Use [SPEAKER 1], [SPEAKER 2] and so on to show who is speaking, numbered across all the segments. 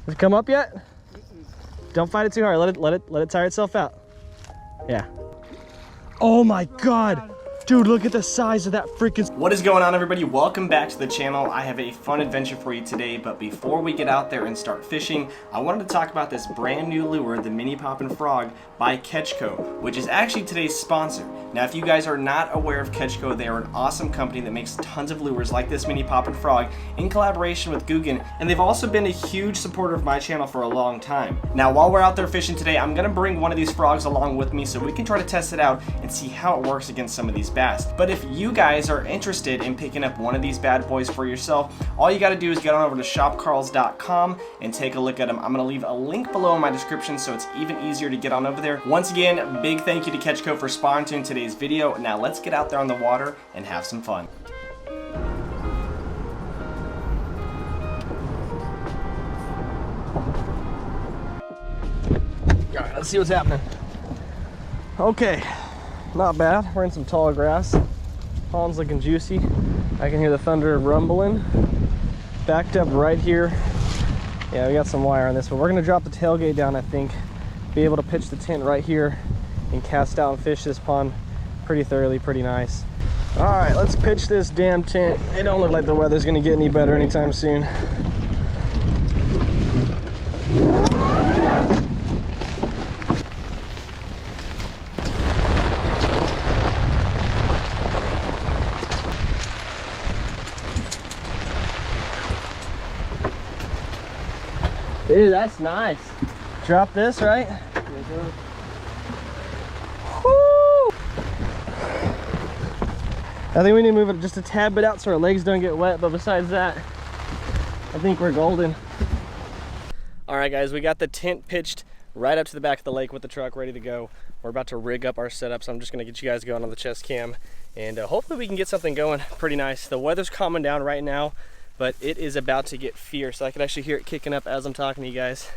[SPEAKER 1] Has it come up yet? Don't fight it too hard. Let it tire itself out. Yeah. Oh my God. Dude, look at the size of that freaking... What is going on, everybody? Welcome back to the channel. I have a fun adventure for you today, but before we get out there and start fishing, I wanted to talk about this brand new lure, the Mini Poppin' Frog by Catchco, which is actually today's sponsor. Now, if you guys are not aware of Catchco, they are an awesome company that makes tons of lures like this Mini Poppin' Frog in collaboration with Googan, and they've also been a huge supporter of my channel for a long time. Now, while we're out there fishing today, I'm gonna bring one of these frogs along with me so we can try to test it out and see how it works against some of these bass. But if you guys are interested in picking up one of these bad boys for yourself, all you got to do is get on over to shopkarls.com and take a look at them. I'm going to leave a link below in my description so it's even easier to get on over there. Once again, big thank you to Catchco for sponsoring today's video. Now let's get out there on the water and have some fun. All right, let's see what's happening. Okay. Not bad. We're in some tall grass. Pond's looking juicy. I can hear the thunder rumbling. Backed up right here. Yeah, we got some wire on this, but we're gonna drop the tailgate down, I think. Be able to pitch the tent right here and cast out and fish this pond pretty thoroughly, pretty nice. All right, let's pitch this damn tent. It don't look like the weather's gonna get any better anytime soon. Dude, that's nice. Drop this, right? Woo! I think we need to move it just a tad bit out so our legs don't get wet, but besides that, I think we're golden. All right, guys, we got the tent pitched right up to the back of the lake with the truck ready to go. We're about to rig up our setup, so I'm just gonna get you guys going on the chest cam, and hopefully we can get something going pretty nice. The weather's calming down right now, but it is about to get fierce. I can actually hear it kicking up as I'm talking to you guys.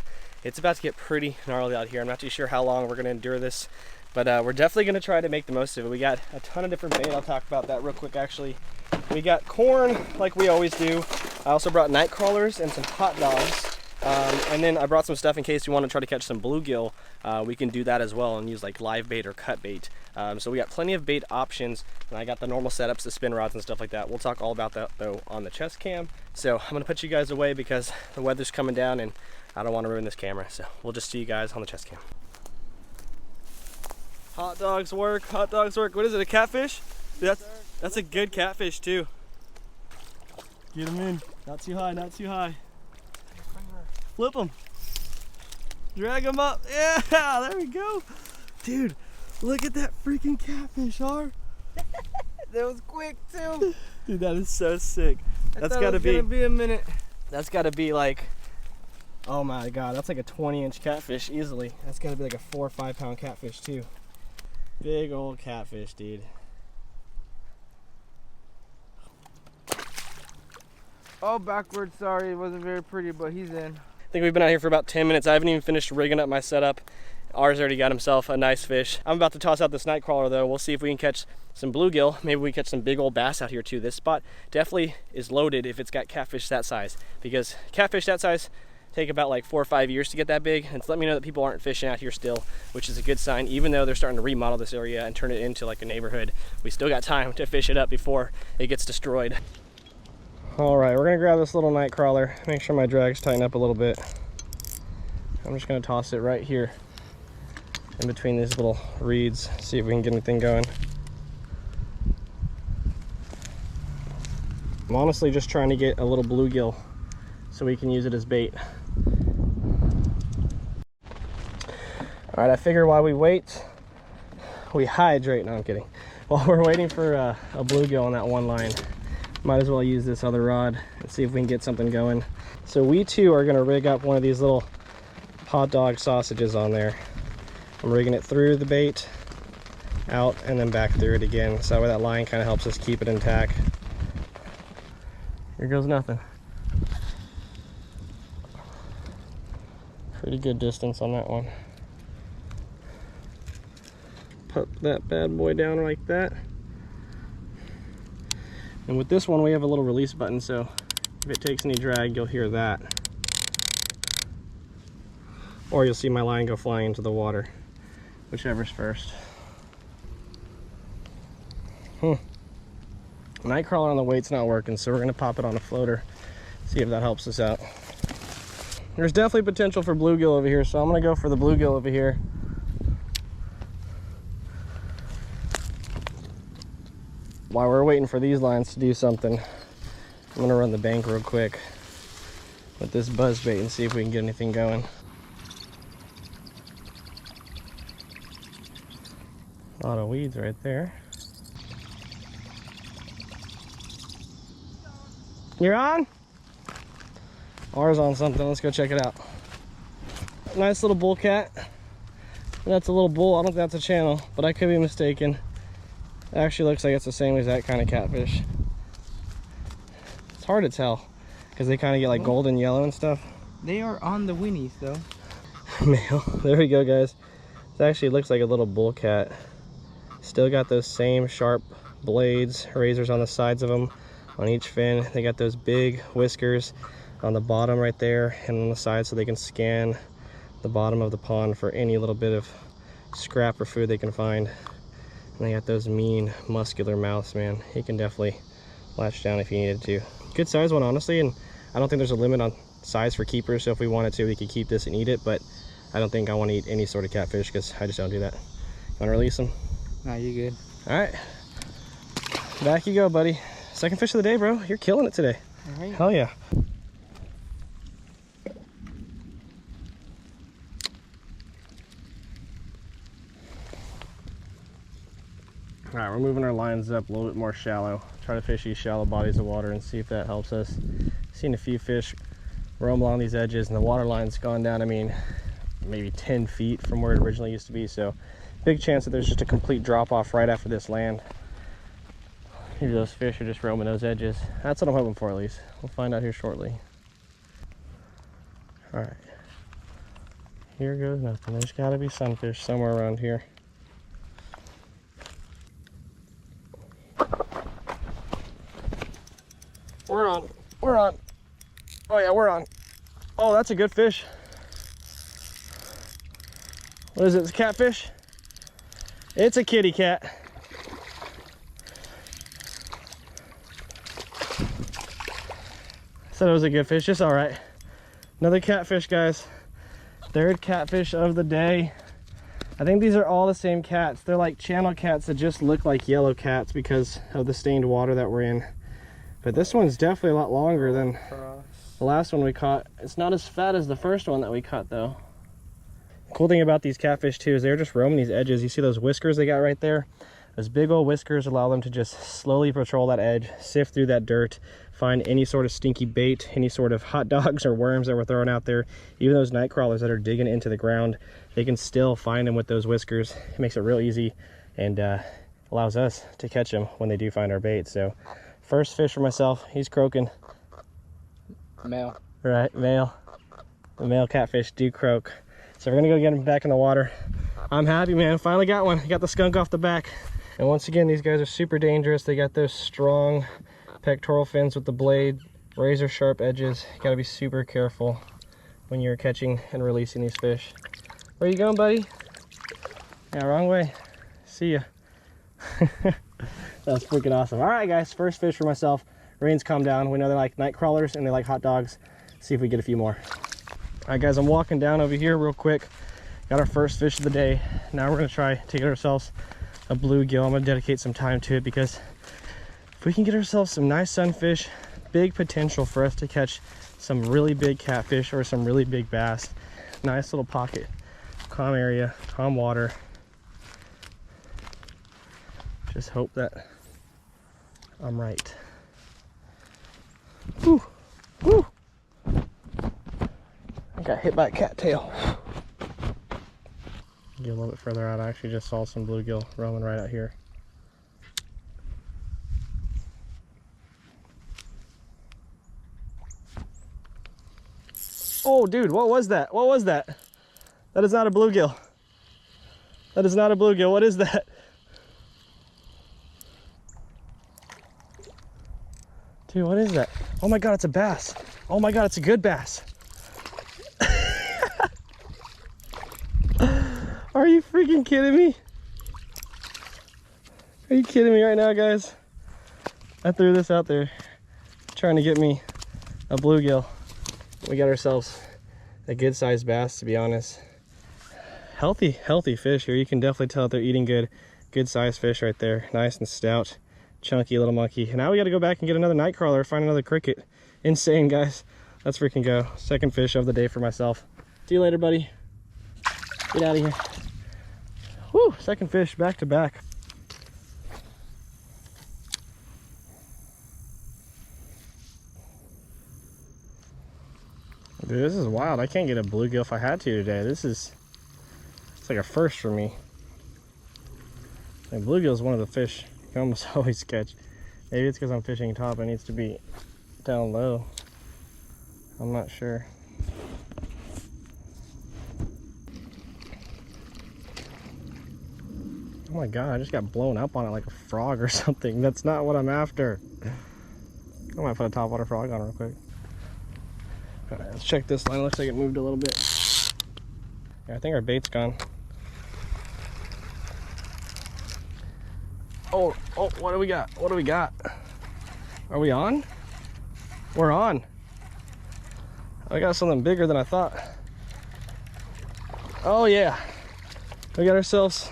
[SPEAKER 1] It's about to get pretty gnarly out here. I'm not too sure how long we're gonna endure this, but we're definitely gonna try to make the most of it. We got a ton of different bait. I'll talk about that real quick, actually. We got corn, like we always do. I also brought night crawlers and some hot dogs. And then I brought some stuff in case you want to try to catch some bluegill. We can do that as well and use like live bait or cut bait. So we got plenty of bait options, and I got the normal setups, the spin rods and stuff like that. We'll talk all about that though on the chest cam. So I'm gonna put you guys away because the weather's coming down and I don't want to ruin this camera. So we'll just see you guys on the chest cam. Hot dogs work, hot dogs work. What is it, a catfish? That's a good catfish too. Get him in, not too high, not too high. Flip them. Drag them up. Yeah, there we go. Dude, look at that freaking catfish, R.
[SPEAKER 2] That was quick too.
[SPEAKER 1] Dude, that is so sick. That's gotta be
[SPEAKER 2] a minute.
[SPEAKER 1] That's gotta be like, oh my God, that's like a 20-inch catfish easily. That's gotta be like a 4 or 5 pound catfish too. Big old catfish, dude.
[SPEAKER 2] Oh, backwards, sorry, it wasn't very pretty, but he's in.
[SPEAKER 1] I think we've been out here for about 10 minutes. I haven't even finished rigging up my setup. R's already got himself a nice fish. I'm about to toss out this night crawler though. We'll see if we can catch some bluegill. Maybe we catch some big old bass out here too. This spot definitely is loaded if it's got catfish that size, because catfish that size take about like 4 or 5 years to get that big. And it's let me know that people aren't fishing out here still, which is a good sign. Even though they're starting to remodel this area and turn it into like a neighborhood, we still got time to fish it up before it gets destroyed. All right, we're gonna grab this little night crawler, make sure my drag's tighten up a little bit. I'm just gonna toss it right here in between these little reeds, see if we can get anything going. I'm honestly just trying to get a little bluegill so we can use it as bait. All right, I figure while we wait, we hydrate. No, I'm kidding. While we're waiting for a bluegill on that one line, might as well use this other rod and see if we can get something going. So we too are gonna rig up one of these little hot dog sausages on there. I'm rigging it through the bait, out, and then back through it again. So that way that line kind of helps us keep it intact. Here goes nothing. Pretty good distance on that one. Put that bad boy down like that. And with this one, we have a little release button, so if it takes any drag, you'll hear that. or you'll see my line go flying into the water, whichever's first. Night crawler on the weight's not working, so we're gonna pop it on a floater, see if that helps us out. There's definitely potential for bluegill over here, so I'm gonna go for the bluegill over here. While we're waiting for these lines to do something, I'm gonna run the bank real quick with this buzz bait and see if we can get anything going. A lot of weeds right there. You're on? R's on something. Let's go check it out. Nice little bull cat. That's a little bull. I don't think that's a channel, but I could be mistaken. It actually looks like it's the same as that kind of catfish. It's hard to tell because they kind of get like golden yellow and stuff.
[SPEAKER 2] They are on the winnies though.
[SPEAKER 1] Male. There we go, guys. It actually looks like a little bull cat. Still got those same sharp blades, razors on the sides of them. On each fin, they got those big whiskers on the bottom right there and on the side, so they can scan the bottom of the pond for any little bit of scrap or food they can find. And they got those mean muscular mouths, man. He can definitely latch down if you needed to. Good size one, honestly, and I don't think there's a limit on size for keepers, so if we wanted to, we could keep this and eat it, but I don't think I want to eat any sort of catfish because I just don't do that. You want to release them?
[SPEAKER 2] Nah, you good.
[SPEAKER 1] All right, back you go, buddy. Second fish of the day, bro. You're killing it today.
[SPEAKER 2] All right.
[SPEAKER 1] Hell yeah. All right, we're moving our lines up a little bit more shallow. Try to fish these shallow bodies of water and see if that helps us. Seen a few fish roam along these edges, and the water line's gone down, I mean, maybe 10 feet from where it originally used to be, so big chance that there's just a complete drop off right after this land. Maybe those fish are just roaming those edges. That's what I'm hoping for, at least. We'll find out here shortly. All right. Here goes nothing. There's got to be sunfish somewhere around here. We're on. We're on. Oh yeah, we're on. Oh, that's a good fish. What is it? It's a catfish? It's a kitty cat. Said it was a good fish, just all right. Another catfish, guys. Third catfish of the day. I think these are all the same cats. They're like channel cats that just look like yellow cats because of the stained water that we're in. But this one's definitely a lot longer than the last one we caught. It's not as fat as the first one that we caught though. Cool thing about these catfish too is they're just roaming these edges. You see those whiskers they got right there? Those big old whiskers allow them to just slowly patrol that edge, sift through that dirt, find any sort of stinky bait, any sort of hot dogs or worms that we're throwing out there. Even those night crawlers that are digging into the ground, they can still find them with those whiskers. It makes it real easy and allows us to catch them when they do find our bait. So first fish for myself, he's croaking.
[SPEAKER 2] Male.
[SPEAKER 1] Right, male. The male catfish do croak. So we're gonna go get him back in the water. I'm happy, man. Finally got one. Got the skunk off the back. And once again, these guys are super dangerous. They got those strong pectoral fins with the blade, razor sharp edges. You gotta be super careful when you're catching and releasing these fish. Where you going, buddy? Yeah, wrong way. See ya. That was freaking awesome. All right, guys, first fish for myself. Rain's calmed down. We know they like night crawlers and they like hot dogs. Let's see if we get a few more. All right, guys, I'm walking down over here real quick. Got our first fish of the day. Now we're gonna try to get ourselves a bluegill. I'm gonna dedicate some time to it because if we can get ourselves some nice sunfish, big potential for us to catch some really big catfish or some really big bass. Nice little pocket, calm area, calm water. Just hope that I'm right. Whew. Whew. I got hit by a cattail. Get a little bit further out. I actually just saw some bluegill roaming right out here. Oh, dude, what was that? What was that? That is not a bluegill. That is not a bluegill. What is that? Dude, what is that? Oh my God, it's a bass. Oh my God, it's a good bass. Are you freaking kidding me? Are you kidding me right now, guys? I threw this out there trying to get me a bluegill. We got ourselves a good sized bass, to be honest. Healthy fish here. You can definitely tell they're eating good sized fish right there. Nice and stout, chunky little monkey. And now we got to go back and get another night crawler, find another cricket. Insane, guys. Let's freaking go. Second fish of the day for myself. See you later, buddy. Get out of here. Woo, second fish back to back. Dude, this is wild. I can't get a bluegill if I had to today. It's like a first for me. Like, bluegill is one of the fish you can almost always catch. Maybe it's because I'm fishing top. It needs to be down low. I'm not sure. Oh my god, I just got blown up on it like a frog or something. That's not what I'm after. I might put a topwater frog on real quick. Alright, let's check this line. It looks like it moved a little bit. Yeah, I think our bait's gone. Oh, what do we got? What do we got? Are we on? We're on. I got something bigger than I thought. Oh yeah, we got ourselves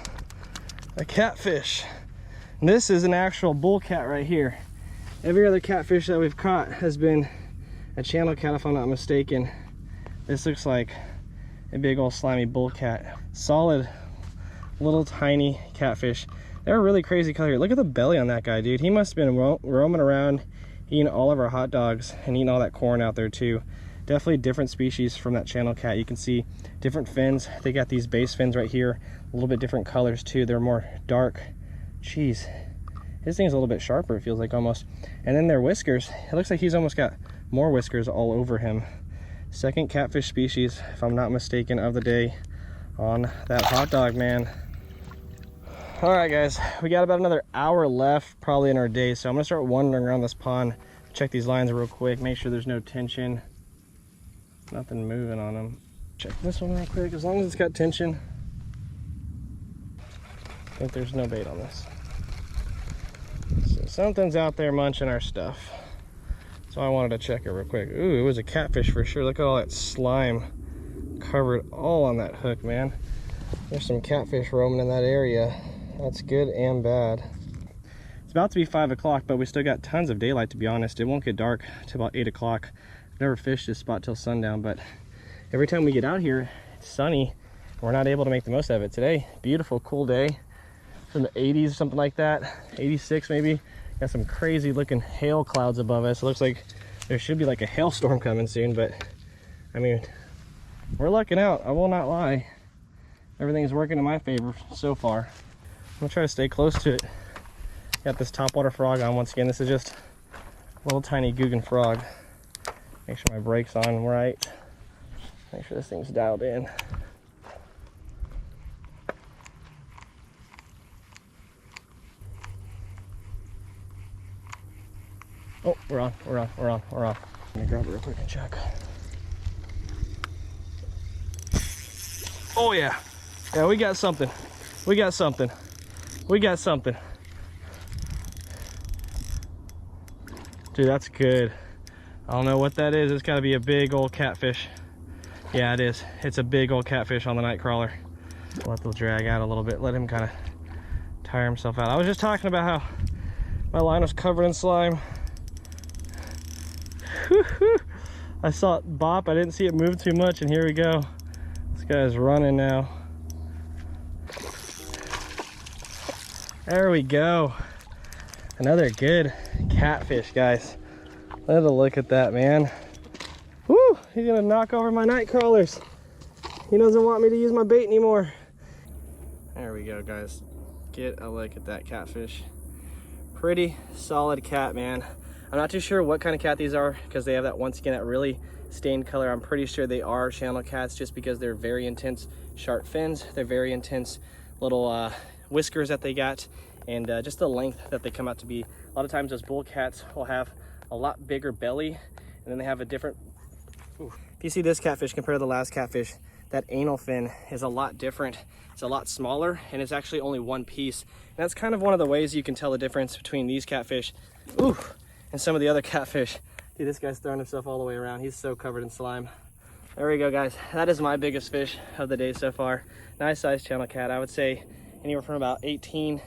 [SPEAKER 1] a catfish. And this is an actual bull cat right here. Every other catfish that we've caught has been a channel cat, if I'm not mistaken. This looks like a big old slimy bull cat. Solid little tiny catfish. They're really crazy color. Look at the belly on that guy, dude. He must have been roaming around eating all of our hot dogs and eating all that corn out there too. Definitely different species from that channel cat. You can see different fins. They got these base fins right here, a little bit different colors too. They're more dark. Jeez, his thing's a little bit sharper, it feels like, almost. And then their whiskers, it looks like he's almost got more whiskers all over him. Second catfish species, if I'm not mistaken, of the day on that hot dog, man. All right, guys, we got about another hour left probably in our day, so I'm gonna start wandering around this pond, check these lines real quick, make sure there's no tension, nothing moving on them. Check this one real quick. As long as it's got tension, I think there's no bait on this. So something's out there munching our stuff, so I wanted to check it real quick. Ooh, it was a catfish for sure. Look at all that slime covered all on that hook, man. There's some catfish roaming in that area. That's good and bad. It's about to be 5 o'clock, but we still got tons of daylight, to be honest. It won't get dark till about 8 o'clock. I've never fished this spot till sundown, but every time we get out here, it's sunny. We're not able to make the most of it today. Beautiful, cool day. From the 80s, something like that. 86 maybe. Got some crazy looking hail clouds above us. It looks like there should be like a hailstorm coming soon, but I mean, we're lucking out. I will not lie. Everything's working in my favor so far. I'm gonna try to stay close to it. Got this topwater frog on once again. This is just a little tiny Googan frog. Make sure my brake's on right. Make sure this thing's dialed in. Oh, we're on. Let me grab it real quick and check. Oh yeah. Yeah, we got something. We got something. Dude, that's good. I don't know what that is. It's gotta be a big old catfish. Yeah, it is. It's a big old catfish on the night crawler. Let the drag out a little bit. Let him kind of tire himself out. I was just talking about how my line was covered in slime. I saw it bop. I didn't see it move too much, and here we go. This guy's running now. There we go. Another good catfish, guys. Let a look at that, man. Woo! He's gonna knock over my night crawlers. He doesn't want me to use my bait anymore. There we go, guys. Get a look at that catfish. Pretty solid cat, man. I'm not too sure what kind of cat these are because they have that, once again, that really stained color. I'm pretty sure they are channel cats just because they're very intense sharp fins. They're very intense little whiskers that they got, and just the length that they come out to be. A lot of times those bull cats will have a lot bigger belly, and then they have a different... Ooh. If you see this catfish compared to the last catfish, that anal fin is a lot different. It's a lot smaller, and it's actually only one piece. And that's kind of one of the ways you can tell the difference between these catfish, ooh, and some of the other catfish. Dude, this guy's throwing himself all the way around. He's so covered in slime. There we go, guys. That is my biggest fish of the day so far. Nice sized channel cat. I would say anywhere from about 18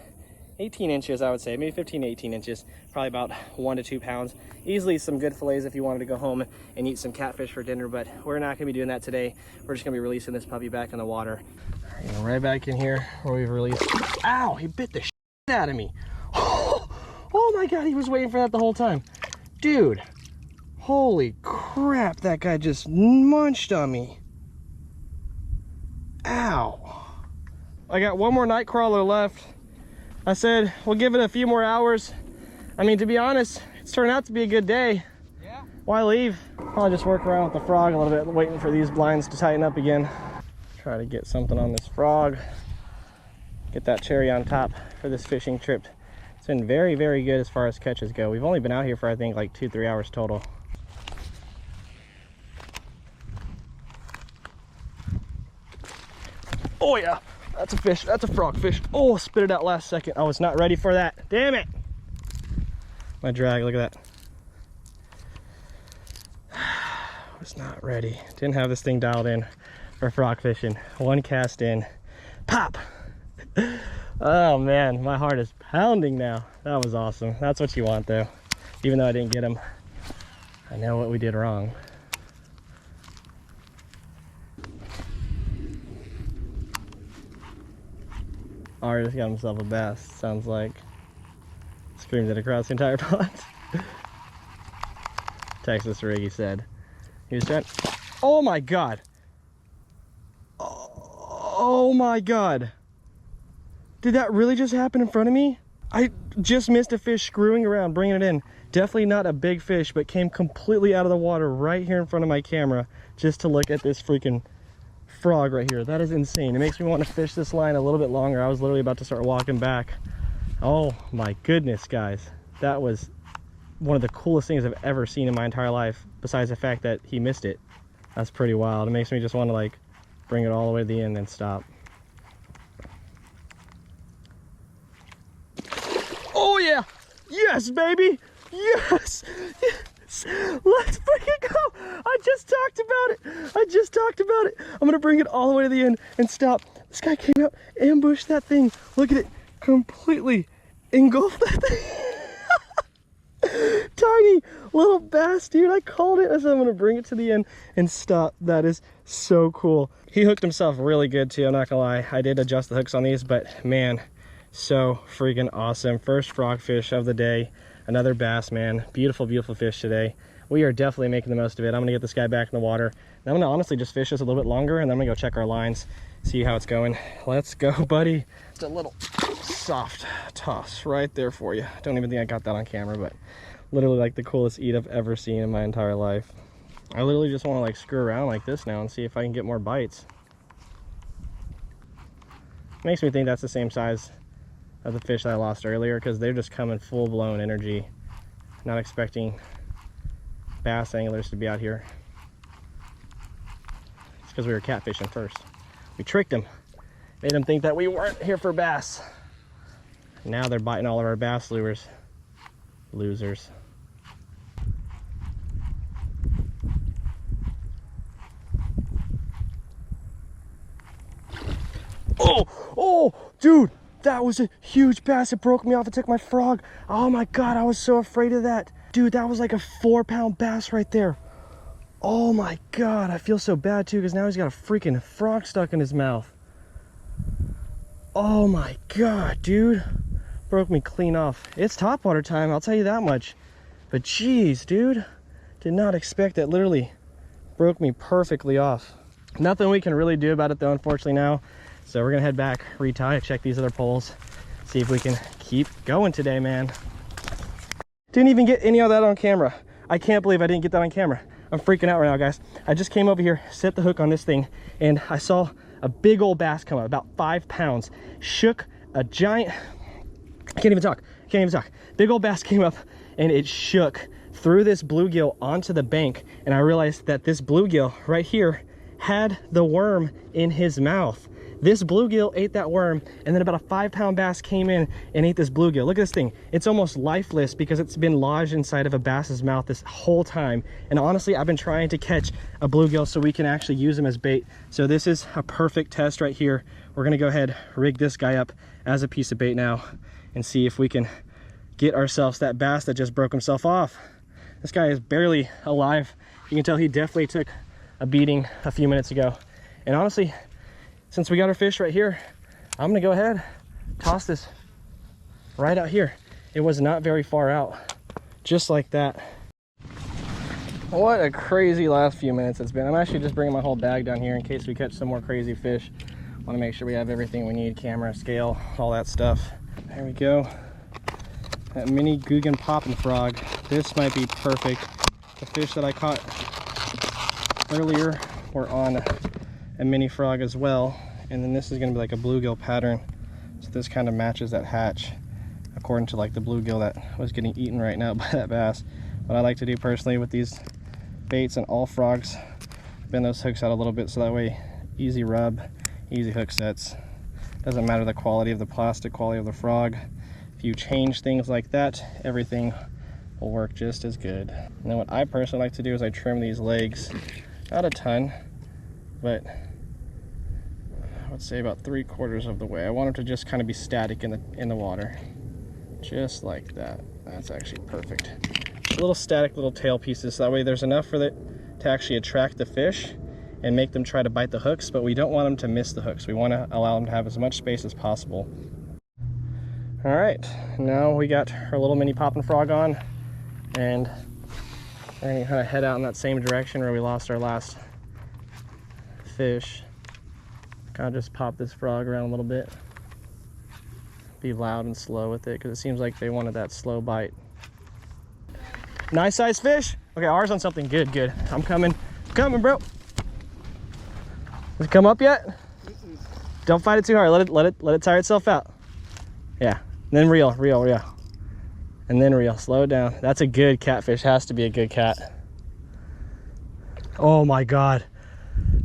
[SPEAKER 1] inches, I would say, maybe 15 to 18 inches, probably about 1 to 2 pounds. Easily some good fillets if you wanted to go home and eat some catfish for dinner, but we're not gonna be doing that today. We're just gonna be releasing this puppy back in the water. Right back in here where we've released. Ow, he bit the shit out of me. Oh my God, he was waiting for that the whole time. Dude, holy crap, that guy just munched on me. Ow. I got one more night crawler left. I said, we'll give it a few more hours. I mean, to be honest, it's turned out to be a good day. Yeah. Why leave? I'll just work around with the frog a little bit, waiting for these blinds to tighten up again. Try to get something on this frog. Get that cherry on top for this fishing trip. It's been very, very good as far as catches go. We've only been out here for, I think, like 2-3 hours total. Oh yeah. That's a fish. That's a frogfish. Oh, spit it out last second. I was not ready for that. Damn it. My drag, look at that. I was not ready. Didn't have this thing dialed in for frog fishing. One cast in. Pop. Oh man, my heart is pounding now. That was awesome. That's what you want though. Even though I didn't get him, I know what we did wrong. Ari just got himself a bass, sounds like. Screams it across the entire pond. Texas rig, he said. He was trying. Oh my God. Oh my God. Did that really just happen in front of me? I just missed a fish screwing around, bringing it in. Definitely not a big fish, but came completely out of the water right here in front of my camera just to look at this freaking frog right here. That is insane. It makes me want to fish this line a little bit longer. I was literally about to start walking back. Oh my goodness, guys. That was one of the coolest things I've ever seen in my entire life, besides the fact that he missed it. That's pretty wild. It makes me just want to like bring it all the way to the end and stop. Oh yeah! Yes, baby! Yes! Yes! Let's freaking go! I just talked about it! I just talked about it! I'm gonna bring it all the way to the end and stop. This guy came out, ambushed that thing. Look at it, completely engulfed that thing. Tiny little bass, dude. I called it. I said I'm gonna bring it to the end and stop. That is so cool. He hooked himself really good too, I'm not gonna lie. I did adjust the hooks on these, but man, so freaking awesome. First frogfish of the day. Another bass, man. Beautiful, beautiful fish today. We are definitely making the most of it. I'm gonna get this guy back in the water. And I'm gonna honestly just fish this a little bit longer, and then I'm gonna go check our lines, see how it's going. Let's go, buddy. It's a little soft toss right there for you. Don't even think I got that on camera, but literally like the coolest eat I've ever seen in my entire life. I literally just want to like screw around like this now and see if I can get more bites. Makes me think that's the same size of the fish that I lost earlier, because they're just coming full-blown energy. Not expecting bass anglers to be out here. It's because we were catfishing first. We tricked them, made them think that we weren't here for bass. Now they're biting all of our bass lures. Losers. Oh, dude, that was a huge bass. It broke me off. It took my frog. Oh my God, I was so afraid of that. Dude, that was like a 4-pound bass right there. Oh my God, I feel so bad too, because now he's got a freaking frog stuck in his mouth. Oh my God, dude. Broke me clean off. It's topwater time, I'll tell you that much. But geez, dude, did not expect that. Literally broke me perfectly off. Nothing we can really do about it though, unfortunately now. So we're gonna head back, retie, check these other poles, see if we can keep going today, man. Didn't even get any of that on camera. I can't believe I didn't get that on camera. I'm freaking out right now, guys. I just came over here, set the hook on this thing, and I saw a big old bass come up, about 5 pounds. Shook a giant, I can't even talk. Big old bass came up and it shook through this bluegill onto the bank, and I realized that this bluegill right here had the worm in his mouth. This bluegill ate that worm, and then about a 5-pound bass came in and ate this bluegill. Look at this thing. It's almost lifeless because it's been lodged inside of a bass's mouth this whole time. And honestly, I've been trying to catch a bluegill so we can actually use them as bait. So this is a perfect test right here. We're gonna go ahead, rig this guy up as a piece of bait now and see if we can get ourselves that bass that just broke himself off. This guy is barely alive. You can tell he definitely took a beating a few minutes ago. And honestly, since we got our fish right here, I'm gonna go ahead, toss this right out here. It was not very far out, just like that. What a crazy last few minutes it's been. I'm actually just bringing my whole bag down here in case we catch some more crazy fish. Want to make sure we have everything we need, camera, scale, all that stuff. There we go. That mini Googan popping frog. This might be perfect. The fish that I caught earlier were on a mini frog as well, and then this is going to be like a bluegill pattern, so this kind of matches that hatch according to like the bluegill that was getting eaten right now by that bass. What I like to do personally with these baits and all frogs, bend those hooks out a little bit so that way easy rub, easy hook sets. Doesn't matter the quality of the plastic, quality of the frog. If you change things like that, everything will work just as good. And then what I personally like to do is I trim these legs, not a ton, but I would say about 3/4 of the way. I want them to just kind of be static in the water, just like that. That's actually perfect. Little static little tail pieces, so that way there's enough for it to actually attract the fish and make them try to bite the hooks, but we don't want them to miss the hooks. We want to allow them to have as much space as possible. All right, now we got our little mini popping frog on, and we're gonna kind of head out in that same direction where we lost our last fish. Kind of just pop this frog around a little bit. Be loud and slow with it because it seems like they wanted that slow bite. Nice size fish. Okay, ours on something good, good. I'm coming, bro. Has it come up yet? Don't fight it too hard. Let it tire itself out. Yeah. And then reel, yeah. And then reel. Slow it down. That's a good catfish. Has to be a good cat. Oh my god,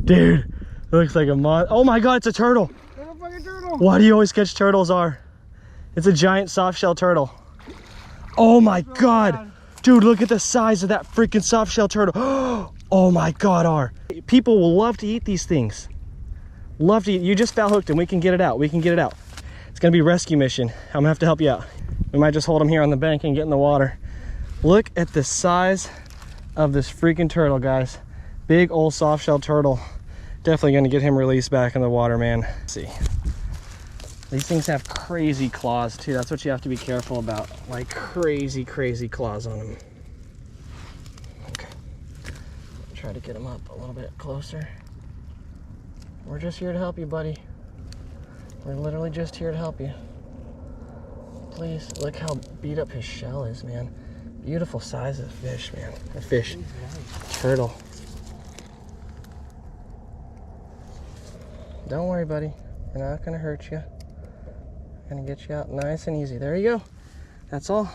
[SPEAKER 1] dude, it looks like a oh my god, it's a turtle.
[SPEAKER 2] It's a fucking turtle.
[SPEAKER 1] Why do you always catch turtles? It's a giant soft shell turtle. Oh my god. Dude, look at the size of that freaking soft shell turtle. Oh my god, people will love to eat these things. Love to eat. You just foul hooked him. We can get it out. We can get it out. It's gonna be a rescue mission. I'm gonna have to help you out. We might just hold him here on the bank and get in the water. Look at the size of this freaking turtle, guys. Big old soft shell turtle. Definitely gonna get him released back in the water, man. Let's see. These things have crazy claws too. That's what you have to be careful about. Like crazy, crazy claws on them. Okay. Try to get him up a little bit closer. We're just here to help you, buddy. We're literally just here to help you. Please, look how beat up his shell is, man. Beautiful size of fish, man. A fish. Turtle. Don't worry, buddy. We're not gonna hurt you. Gonna get you out nice and easy. There you go. That's all.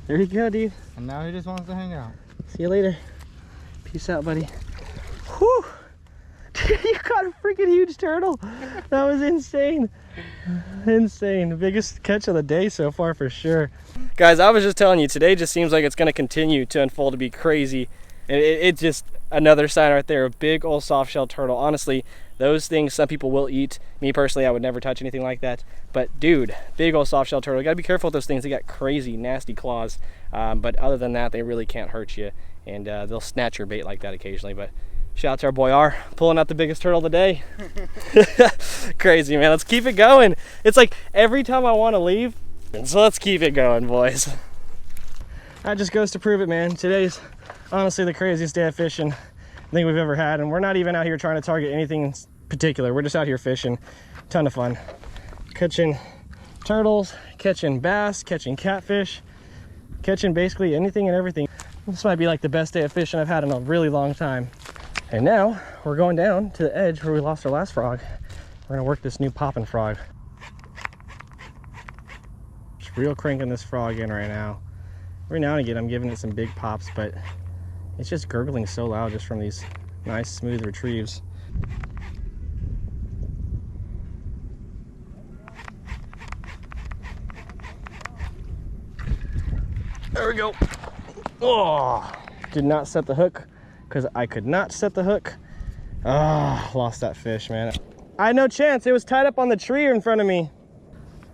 [SPEAKER 1] There you go, dude.
[SPEAKER 2] And now he just wants to hang out.
[SPEAKER 1] See you later. Peace out, buddy. Whew. Dude, you caught a freaking huge turtle. That was insane. Insane. The biggest catch of the day so far for sure. Guys, I was just telling you, today just seems like it's gonna continue to unfold to be crazy. And it's just another sign right there, a big old soft shell turtle. Honestly, those things some people will eat. Me personally, I would never touch anything like that. But dude, big old soft shell turtle. You gotta be careful with those things. They got crazy, nasty claws. But other than that, they really can't hurt you. And they'll snatch your bait like that occasionally. But shout out to our boy R, pulling out the biggest turtle today. Crazy, man. Let's keep it going. It's like every time I want to leave, so let's keep it going, boys. That just goes to prove it, man. Today's honestly the craziest day of fishing I think we've ever had, and we're not even out here trying to target anything in particular. We're just out here fishing. Ton of fun. Catching turtles, catching bass, catching catfish, catching basically anything and everything. This might be like the best day of fishing I've had in a really long time. And now we're going down to the edge where we lost our last frog. We're gonna work this new popping frog. Just real cranking this frog in right now. Every now and again I'm giving it some big pops, but it's just gurgling so loud just from these nice smooth retrieves. There we go. Oh, did not set the hook because I could not set the hook. Ah, lost that fish, man. I had no chance. It was tied up on the tree in front of me.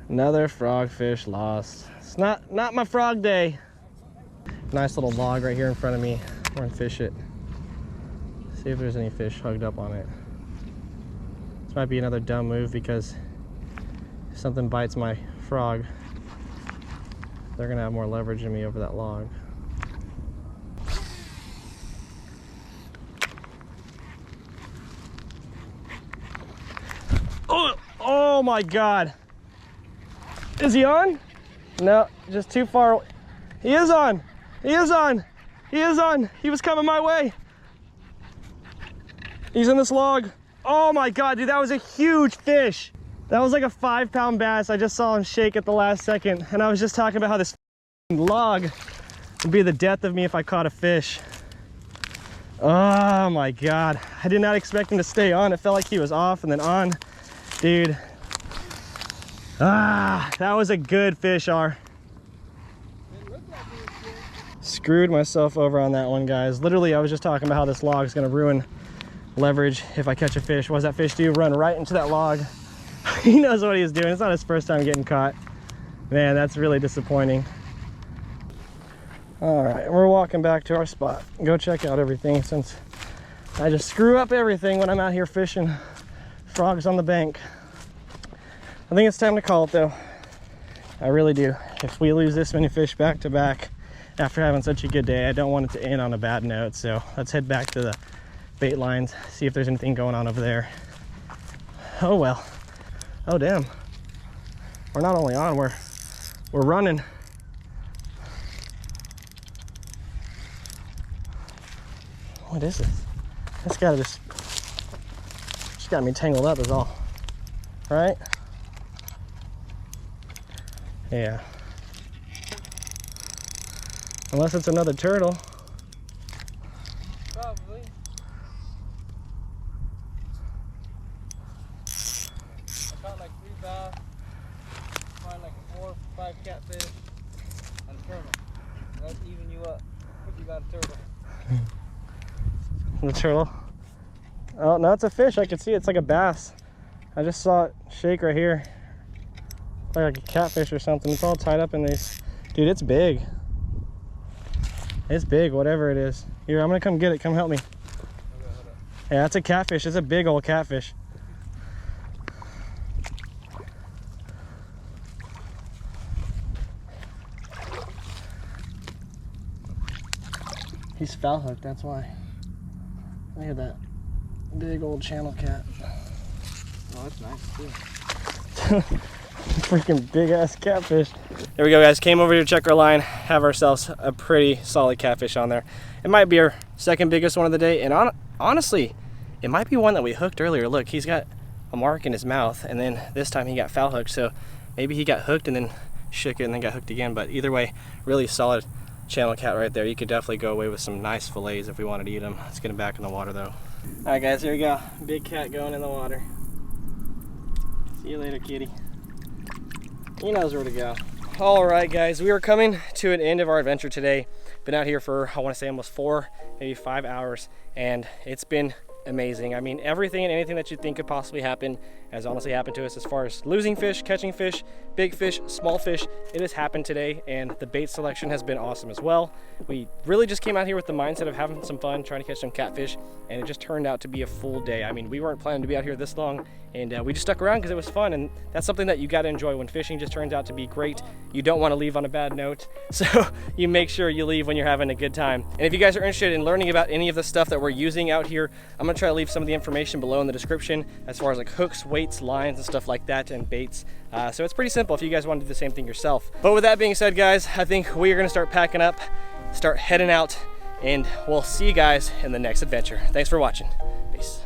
[SPEAKER 1] Another frogfish lost. It's not my frog day. Nice little log right here in front of me. We're gonna fish it. See if there's any fish hugged up on it. This might be another dumb move because if something bites my frog, they're gonna have more leverage than me over that log. Oh my God. Is he on? No, just too far. He is on. He is on. He is on. He was coming my way. He's in this log. Oh my God, dude, that was a huge fish. That was like a 5-pound bass. I just saw him shake at the last second. And I was just talking about how this log would be the death of me if I caught a fish. Oh my God. I did not expect him to stay on. It felt like he was off and then on. Dude. Ah, that was a good fish, R. Screwed myself over on that one, guys. Literally, I was just talking about how this log is going to ruin leverage if I catch a fish. What does that fish do? Run right into that log. He knows what he's doing. It's not his first time getting caught. Man, that's really disappointing. All right, we're walking back to our spot. Go check out everything since I just screw up everything when I'm out here fishing frogs on the bank. I think it's time to call it though. I really do. If we lose this many fish back to back after having such a good day, I don't want it to end on a bad note. So let's head back to the bait lines, see if there's anything going on over there. Oh well. Oh damn. We're not only on, we're running. What is this? This guy just got me tangled up is all. Right? Yeah. Unless it's another turtle.
[SPEAKER 2] Probably. I caught like 3 bass, find like 4 or 5 catfish, and a turtle. That'd even you up if you got a turtle.
[SPEAKER 1] The turtle. Oh no, it's a fish. I can see it. It's like a bass. I just saw it shake right here. Like a catfish or something. It's all tied up in these. Dude, it's big. It's big, whatever it is. Here, I'm gonna come get it. Come help me. Yeah, that's a catfish. It's a big old catfish. He's foul hooked, that's why. Look at that big old channel cat.
[SPEAKER 2] Oh, that's nice too.
[SPEAKER 1] Freaking big ass catfish. There we go, guys. Came over to check our line, have ourselves a pretty solid catfish on there. It might be our second biggest one of the day, and honestly, it might be one that we hooked earlier. Look, he's got a mark in his mouth, and then this time he got foul hooked, so maybe he got hooked and then shook it and then got hooked again. But either way, really solid channel cat right there. You could definitely go away with some nice fillets if we wanted to eat them. Let's get him back in the water though. All right, guys, here we go. Big cat going in the water. See you later, kitty. He knows where to go. All right, guys, we are coming to an end of our adventure today. Been out here for, I want to say, almost 4, maybe 5 hours, and it's been amazing. I mean, everything and anything that you think could possibly happen has honestly happened to us, as far as losing fish, catching fish, big fish, small fish. It has happened today, and the bait selection has been awesome as well. We really just came out here with the mindset of having some fun, trying to catch some catfish, and it just turned out to be a full day. I mean, we weren't planning to be out here this long, and we just stuck around because it was fun, and that's something that you got to enjoy. When fishing just turns out to be great, you don't want to leave on a bad note, so you make sure you leave when you're having a good time. And if you guys are interested in learning about any of the stuff that we're using out here, I'm gonna try to leave some of the information below in the description as far as like hooks, weights, lines, and stuff like that, and baits. So it's pretty simple if you guys want to do the same thing yourself. But with that being said, guys, I think we are gonna start packing up, start heading out, and we'll see you guys in the next adventure. Thanks for watching. Peace.